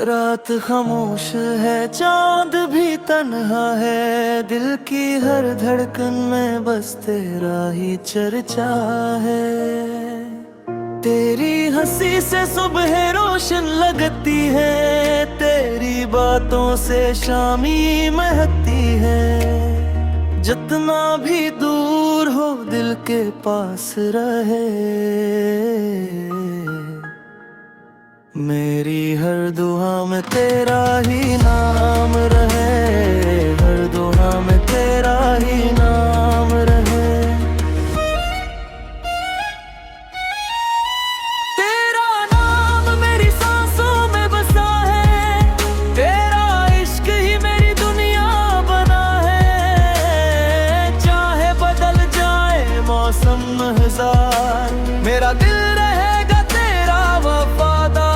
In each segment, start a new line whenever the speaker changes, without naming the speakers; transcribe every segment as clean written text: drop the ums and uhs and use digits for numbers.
रात खामोश है, चांद भी तन्हा है, दिल की हर धड़कन में बस तेरा ही चर्चा है। तेरी हंसी से सुबह रोशन लगती है, तेरी बातों से शामी महकती है। जितना भी दूर हो दिल के पास रहे, मेरी हर दुआ में तेरा ही नाम रहे, हर दुआ में तेरा ही नाम रहे। तेरा नाम मेरी सांसों में बसा है, तेरा इश्क ही मेरी दुनिया बना है। चाहे बदल जाए मौसम हजार, मेरा दिल रहेगा तेरा वफादार।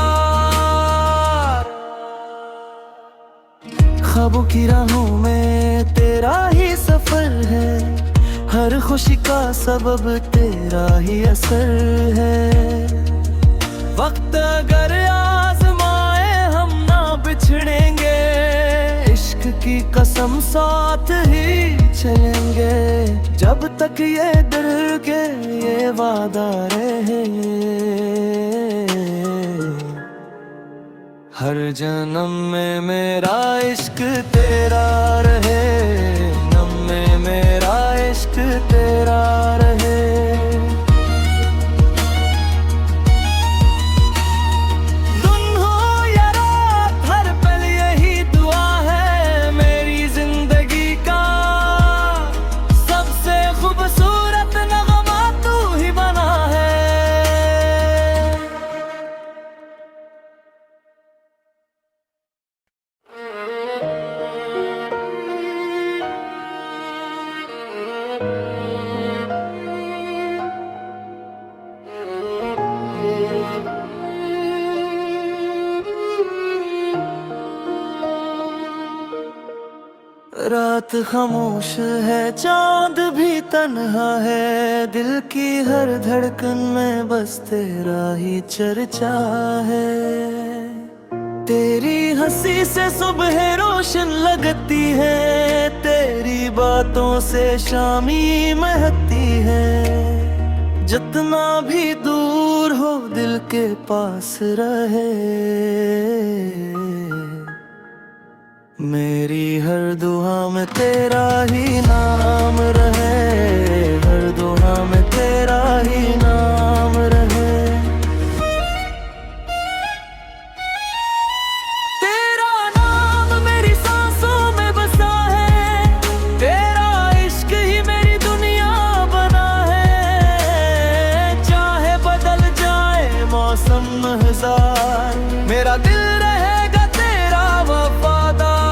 ख्वाबों की राहों में तेरा ही सफर है, हर खुशी का सबब तेरा ही असर है। वक्त अगर आजमाए हम ना बिछड़ेंगे, इश्क की कसम साथ ही चलेंगे। जब तक ये दिल के ये वादा रहे, हर जन्म में मेरा इश्क तेरा रहे, नम में मेरा इश्क तेरा रहे। दिन हो या रात हर पल यही दुआ है, मेरी जिंदगी का सबसे खूबसूरत नगमा तू ही बना है। रात खामोश है, चांद भी तन्हा है, दिल की हर धड़कन में बस तेरा ही चर्चा है। तेरी हंसी से सुबह रोशन लगती है, तेरी बातों से शामी महकती है। जितना भी दूर हो दिल के पास रहे, मेरी हर दुआ में तेरा ही नाम रहे, हर दुआ में तेरा ही नाम रहे। तेरा नाम मेरी सांसों में बसा है, तेरा इश्क ही मेरी दुनिया बना है। चाहे बदल जाए मौसम हजार, मेरा दिल रहेगा तेरा वफादार।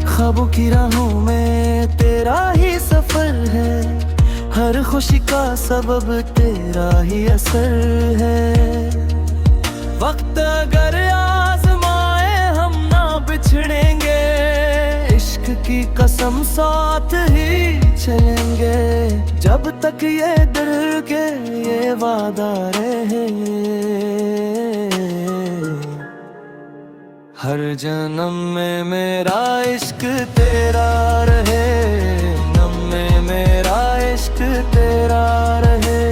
ख्वाबों की राहों में तेरा ही सफर है, हर खुशी का सबब तेरा ही असर है। वक्त अगर आजमाए हम ना बिछड़ेंगे, इश्क की कसम साथ ही चलेंगे। जब तक ये दिल के ये वादा रहे, हर जन्म में मेरा इश्क तेरा रहे, नम में मेरा इश्क तेरा रहे।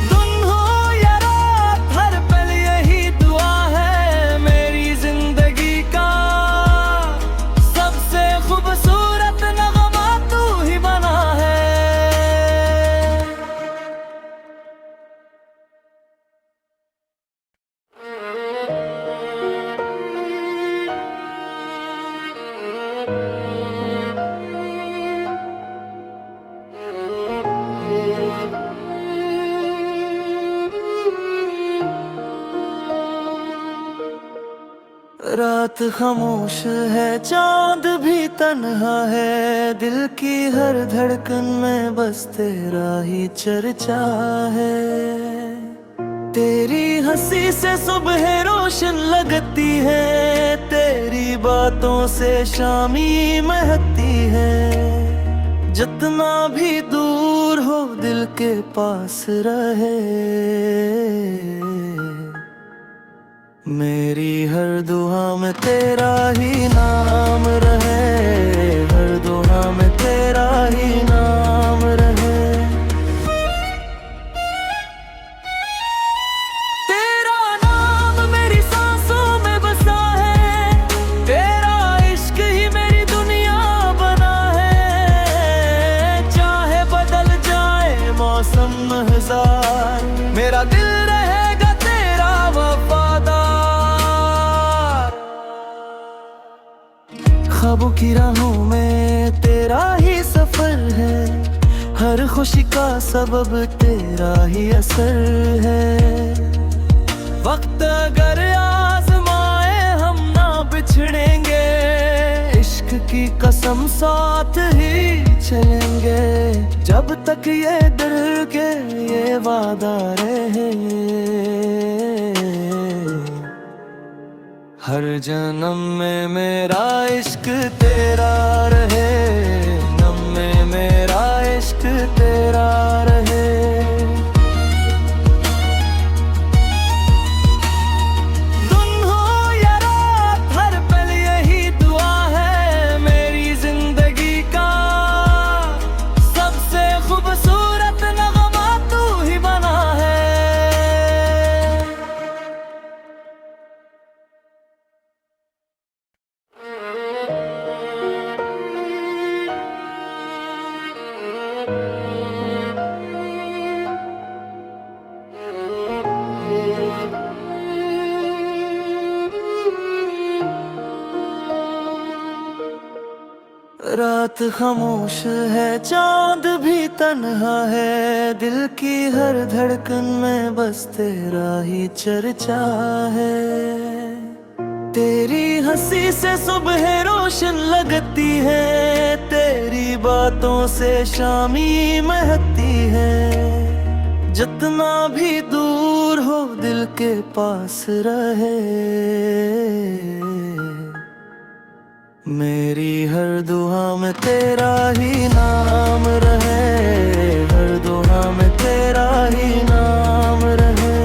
दिन हो या रात हर पल यही दुआ है, मेरी जिंदगी का सबसे खूबसूरत नगमा तू ही बना है। रात खामोश है, चांद भी तन्हा है, दिल की हर धड़कन में बस तेरा ही चर्चा है। तेरी हंसी से सुबह रोशन लगती है, तेरी बातों से शामी महकती है। जितना भी दूर हो दिल के पास रहे। मेरी हर दुआ में तेरा ही नाम रहे, हर दुआ में तेरा ही नाम रहे। तेरा नाम मेरी सांसों में बसा है, तेरा इश्क ही मेरी दुनिया बना है। चाहे बदल जाए मौसम हजार, मेरा दिल रहेगा तेरा वफादार। ख्वाबों की राहों में तेरा ही सफर है, हर खुशी का सबब तेरा ही असर है। वक्त अगर आजमाए हम ना बिछड़ेंगे, इश्क की कसम साथ ही चलेंगे। जब तक ये दिल के ये वादा रहे, हर जन्म में मेरा इश्क तेरा रहे, नम में मेरा इश्क तेरा रहे। दिन हो या रात हर पल यही दुआ है, मेरी जिंदगी का सबसे खूबसूरत नगमा तू ही बना है। रात खामोश है, चांद भी तन्हा है, दिल की हर धड़कन में बस तेरा ही चर्चा है। तेरी हंसी से सुबह रोशन लगती है, तेरी बातों से शामी महकती है। जितना भी दूर हो दिल के पास रहे, मेरी हर दुआ में तेरा ही नाम रहे, हर दुआ में तेरा ही नाम रहे।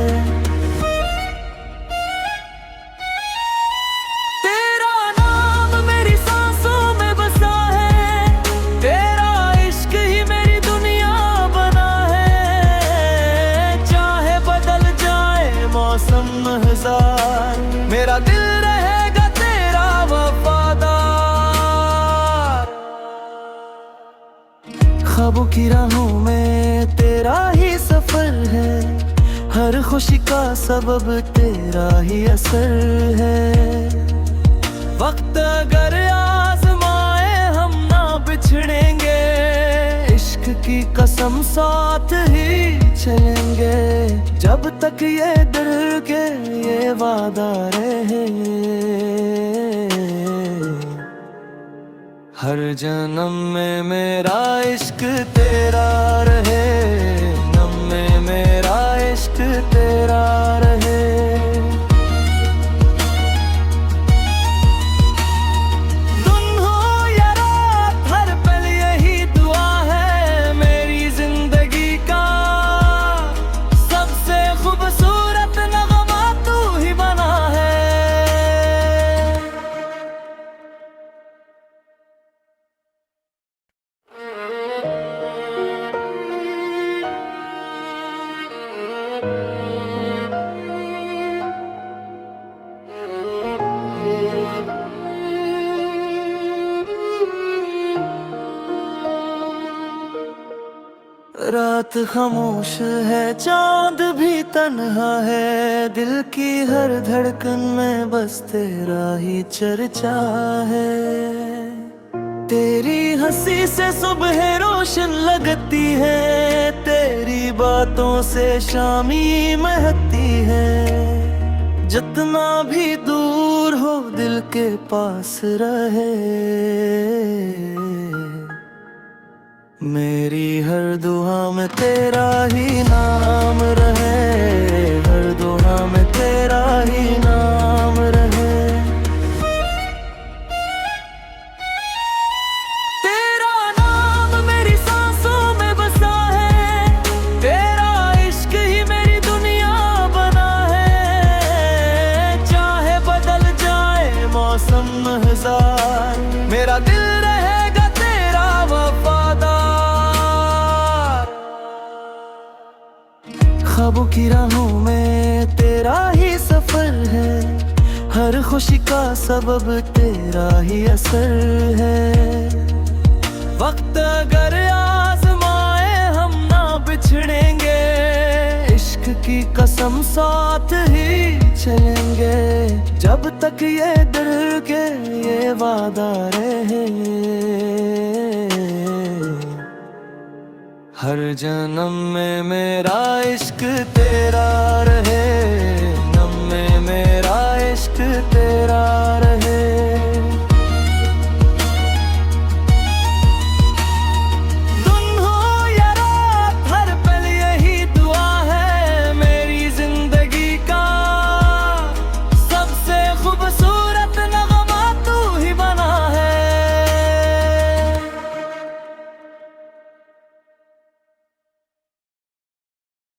तेरा नाम मेरी सांसों में बसा है, तेरा इश्क ही मेरी दुनिया बना है। चाहे बदल जाए मौसम हजार, मेरा दिल रहेगा तेरा वफादार। ख्वाबों की राहों में तेरा ही सफर है, हर खुशी का सबब तेरा ही असर है। वक्त अगर आजमाए हम ना बिछड़ेंगे, इश्क की कसम साथ ही चलेंगे। जब तक ये दिल के ये वादा रहे, हर जन्म में मेरा इश्क तेरा रहे, नम में मेरा इश्क तेरा रहे। दिन हो या रात हर पल यही दुआ है, मेरी जिंदगी का सबसे खूबसूरत नगमा तू ही बना है। रात खामोश है, चांद भी तन्हा है, दिल की हर धड़कन में बस तेरा ही चर्चा है। तेरी हंसी से सुबह रोशन लगती है, तेरी बातों से शामी महकती है। जितना भी दूर हो दिल के पास रहे, मेरी हर दुआ में तेरा ही नाम रहे, हर दुआ में तेरा ही नाम रहे। तेरा नाम मेरी सांसों में बसा है, की राहों में तेरा ही सफर है, हर खुशी का सबब तेरा ही असर है। वक्त अगर आजमाए हम ना बिछड़ेंगे, इश्क की कसम साथ ही चलेंगे, जब तक ये दिल के ये वादा रहे। हर जन्म में मेरा इश्क तेरा रहे, जन्म में मेरा इश्क तेरा रहे।